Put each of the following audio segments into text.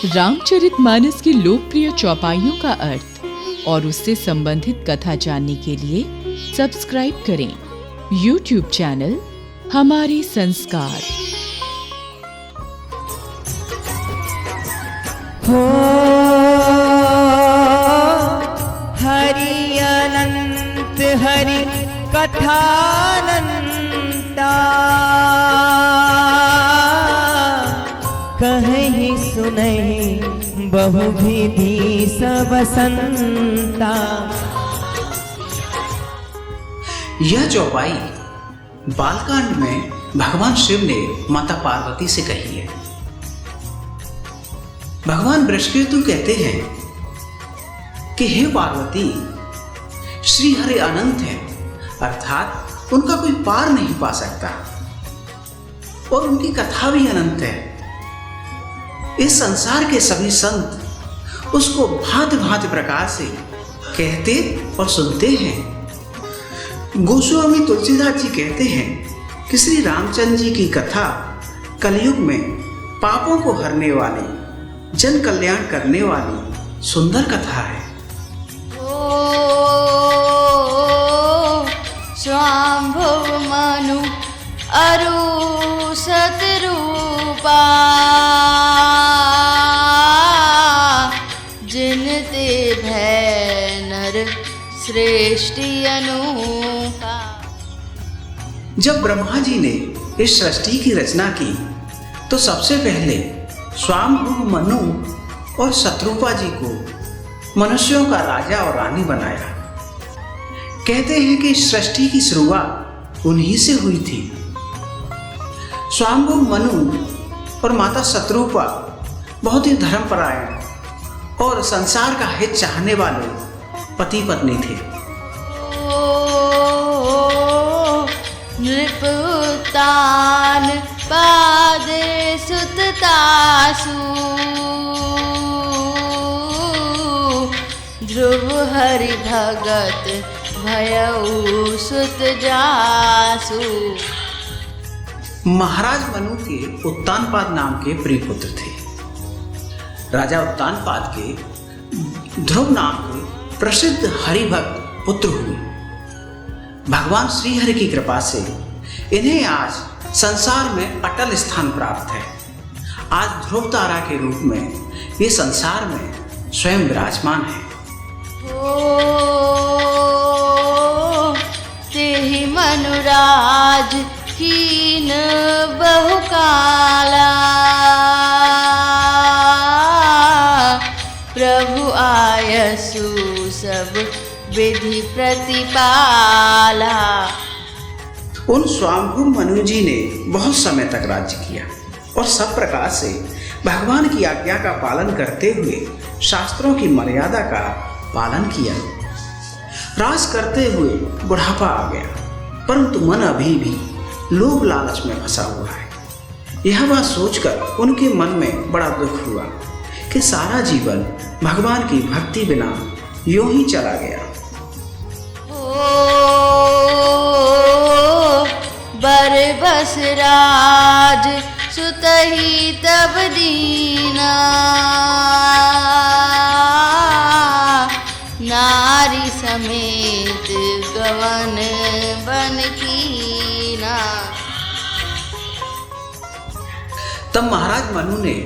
रामचरितमानस की लोकप्रिय चौपाइयों का अर्थ और उससे संबंधित कथा जानने के लिए सब्सक्राइब करें YouTube चैनल हमारे संस्कार। हो हरि अनंत हरि कथानंता, कहीं सुनहि बहु विधि सब संता। यह चौपाई बालकांड में भगवान शिव ने माता पार्वती से कही है। भगवान वृषकेतु कहते हैं कि हे पार्वती, श्री हरि अनंत है, अर्थात उनका कोई पार नहीं पा सकता और उनकी कथा भी अनंत है। इस संसार के सभी संत उसको भांति भांति प्रकार से कहते और सुनते हैं। गोस्वामी तुलसीदास जी कहते हैं कि श्री रामचंद्र जी की कथा कलयुग में पापों को हरने वाली, जन कल्याण करने वाली सुंदर कथा है। स्वाम्भुव मनु अरु सतरूपा, जिनते भय नर सृष्टि अनूपा। जब ब्रह्मा जी ने इस सृष्टि की रचना की तो सबसे पहले स्वाम्भुव मनु और शत्रुपा जी को मनुष्यों का राजा और रानी बनाया। कहते हैं कि सृष्टि की शुरुआत उन्हीं से हुई थी। स्वाम्भुव मनु और माता शत्रुपा बहुत ही धर्मपरायण और संसार का हित चाहने वाले पति पत्नी थे। नृपतान पादे सुततासु, ध्रुव हरि भगत भयउ सुत जासु। महाराज मनु के उत्तानपाद नाम के प्रिय पुत्र थे। राजा उत्तानपाद के ध्रुव नाम के प्रसिद्ध हरिभक्त पुत्र हुए। भगवान श्रीहरि की कृपा से इन्हें आज संसार में अटल स्थान प्राप्त है। आज ध्रुव तारा के रूप में ये संसार में स्वयं विराजमान है। तेहि मनुराज कीन बहुकाला, प्रभु आयसु सब विधि प्रतिपाला। उन स्वाम्भुव मनु जी ने बहुत समय तक राज्य किया और सब प्रकार से भगवान की आज्ञा का पालन करते हुए शास्त्रों की मर्यादा का पालन किया। राज करते हुए बुढ़ापा आ गया, परंतु मन अभी भी लोभ लालच में फंसा हुआ है। यह बात सोचकर उनके मन में बड़ा दुख हुआ कि सारा जीवन भगवान की भक्ति बिना यूं ही चला गया। बर बस राज सुतहि तब दीना, नारी समेत गवन बन कीना। तब महाराज मनु ने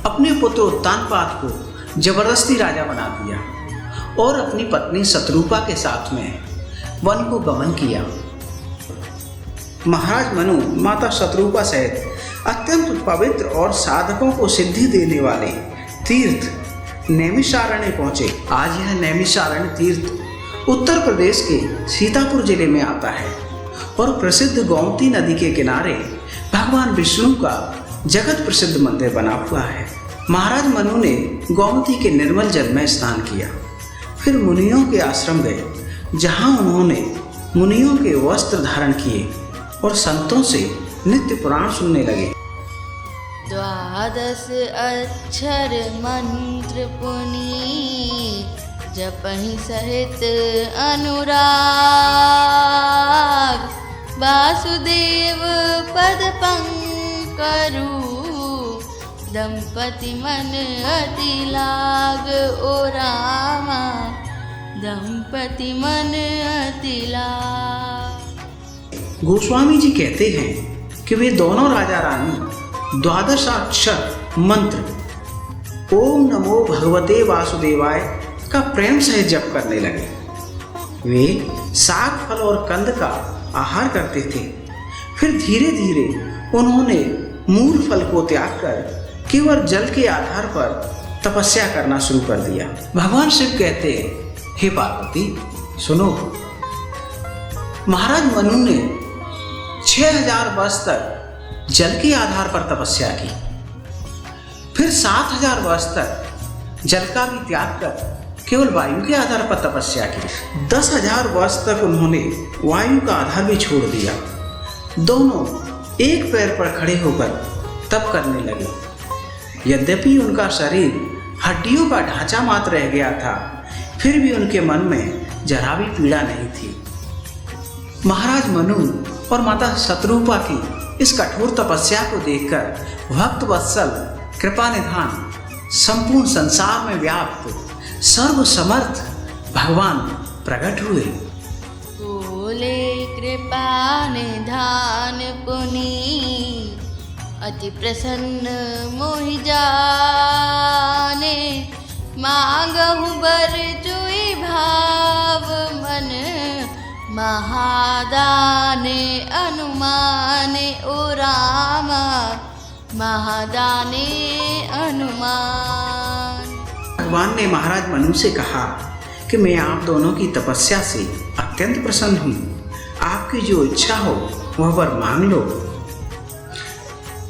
अपने पुत्र उत्तानपाद को जबरदस्ती राजा बना दिया और अपनी पत्नी शत्रुपा के साथ में वन को गमन किया। महाराज मनु माता शत्रुपा सहित अत्यंत पवित्र और साधकों को सिद्धि देने वाले तीर्थ नैमिषारण्य पहुंचे। आज यह नैमिषारण्य तीर्थ उत्तर प्रदेश के सीतापुर जिले में आता है और प्रसिद्ध गोमती नदी के किनारे भगवान विष्णु का जगत प्रसिद्ध मंदिर बना हुआ है। महाराज मनु ने गोमती के निर्मल जल में स्नान किया, फिर मुनियों के आश्रम गए, जहां उन्होंने मुनियों के वस्त्र धारण किए और संतों से नित्य पुराण सुनने लगे। द्वादश अक्षर मंत्र पुनीत, जपहि सहित अनुराग, वासुदेव पद पंकरु दंपति मन अति लाग ओ रामा, दंपति मन अति लाग। गोस्वामी जी कहते हैं कि वे दोनों राजा रानी 12 अक्षर मंत्र ओम नमो भगवते वासुदेवाय का प्रेम सहित जप करने लगे। वे साग फल और कंद का आहार करते थे। फिर धीरे धीरे उन्होंने मूल फल को त्याग कर केवल जल के आधार पर तपस्या करना शुरू कर दिया। भगवान शिव कहते हैं, हे पार्वती सुनो, महाराज मनु ने 6000 वर्ष तक जल के आधार पर तपस्या की। फिर 7000 वर्ष तक जल का भी त्याग कर केवल वायु के आधार पर तपस्या की। 10,000 वर्ष तक उन्होंने वायु का आधार भी छोड़ दिया। दोनों एक पैर पर खड़े होकर तप करने लगे। यद्यपि उनका शरीर हड्डियों का ढांचा मात्र रह गया था, फिर भी उनके मन में जरा भी पीड़ा नहीं थी। महाराज मनु और माता शतरूपा की इस कठोर तपस्या को देखकर भक्त वत्सल कृपा निधान संपूर्ण संसार में व्याप्त सर्व समर्थ भगवान प्रकट हुए। बोले कृपा निधान पुनि, अति प्रसन्न मोहि जाने, मांगहु बर जोई भाव मन, महादाने अनुमाने ओ रामा, महादाने अनुमान। भगवान ने महाराज मनु से कहा कि मैं आप दोनों की तपस्या से अत्यंत प्रसन्न हूँ। आपकी जो इच्छा हो वह वर मांग लो।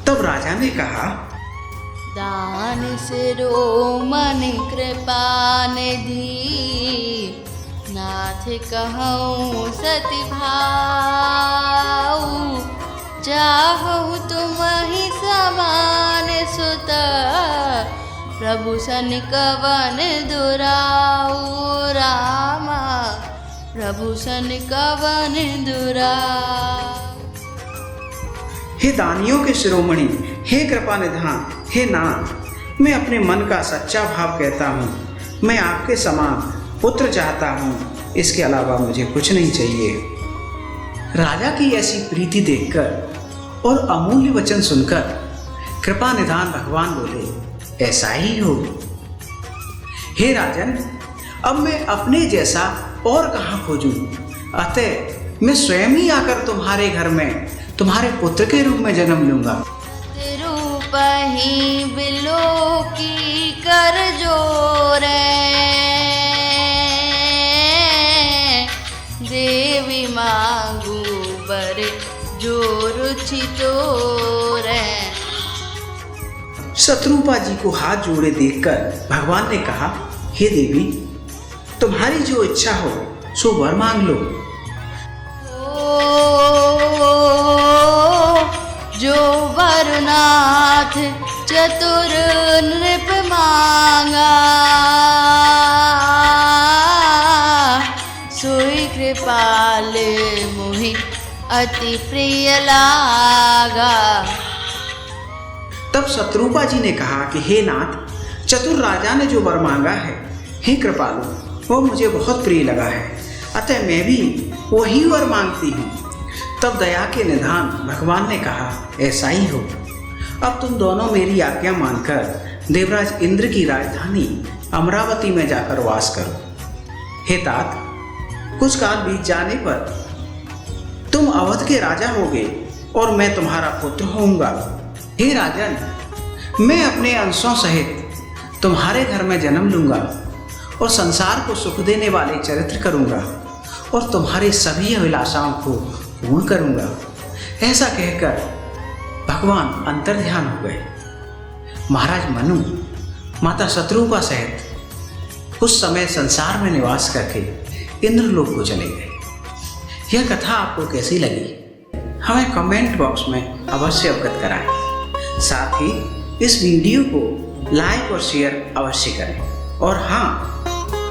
तब राजा ने कहा, दान सिरो मन कृपा निधि, नाथ कहूँ सति भाऊ, चाहूँ तुम ही समान सुत, प्रभु सन कवन दुराऊ रामा, प्रभु सन कवन दुराऊ। हे दानियों के शिरोमणि, हे कृपा निधान, हे नाथ, मैं अपने मन का सच्चा भाव कहता हूँ। मैं आपके समान पुत्र चाहता हूँ, इसके अलावा मुझे कुछ नहीं चाहिए। राजा की ऐसी प्रीति देखकर और अमूल्य वचन सुनकर कृपा निधान भगवान बोले, ऐसा ही हो। हे राजन, अब मैं अपने जैसा और कहाँ खोजूं? अतः मैं स्वयं ही आकर तुम्हारे घर में तुम्हारे पुत्र के रूप में जन्म लूंगा। रूप ही बिलो की कर जोरे, देवी मांगू बर जो रुचि तोरे। शत्रुपा जी को हाथ जोड़े देखकर भगवान ने कहा, हे देवी, तुम्हारी जो इच्छा हो सो वर मांग लो। जो वरुनाथ चतुर नृप मांगा, सोई कृपाल मोहि अति प्रिय लागा। तब शत्रुपा जी ने कहा कि हे नाथ, चतुर राजा ने जो वर मांगा है, हे कृपालु, वो मुझे बहुत प्रिय लगा है, अतः मैं भी वही वर मांगती हूँ। तब दया के निधान भगवान ने कहा, ऐसा ही हो। अब तुम दोनों मेरी आज्ञा मानकर देवराज इंद्र की राजधानी अमरावती में जाकर वास करो। हे तात, कुछ काल बीत जाने पर तुम अवध के राजा होगे और मैं तुम्हारा पुत्र होऊंगा। हे राजन, मैं अपने अंशों सहित तुम्हारे घर में जन्म लूंगा और संसार को सुख देने वाले चरित्र करूंगा और तुम्हारी सभी अभिलाषाओं को पूर्ण करूंगा। ऐसा कहकर भगवान अंतर्ध्यान हो गए। महाराज मनु माता शत्रुपा सहित कुछ समय संसार में निवास करके इंद्रलोक को चले गए। यह कथा आपको कैसी लगी हमें कमेंट बॉक्स में अवश्य अवगत कराएं। साथ ही इस वीडियो को लाइक और शेयर अवश्य करें। और हाँ,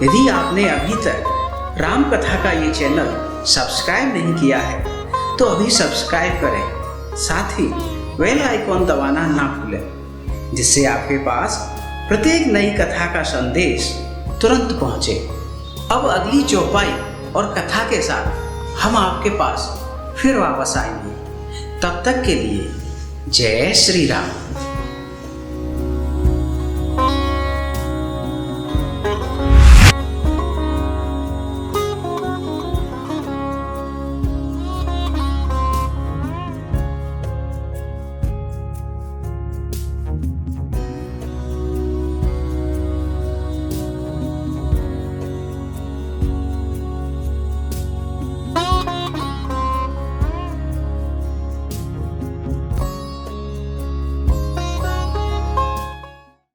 यदि आपने अभी तक राम कथा का ये चैनल सब्सक्राइब नहीं किया है तो अभी सब्सक्राइब करें। साथ ही बेल आइकॉन दबाना ना भूलें। जिससे आपके पास प्रत्येक नई कथा का संदेश तुरंत पहुंचे। अब अगली चौपाई और कथा के साथ हम आपके पास फिर वापस आएंगे। तब तक के लिए जय श्री राम।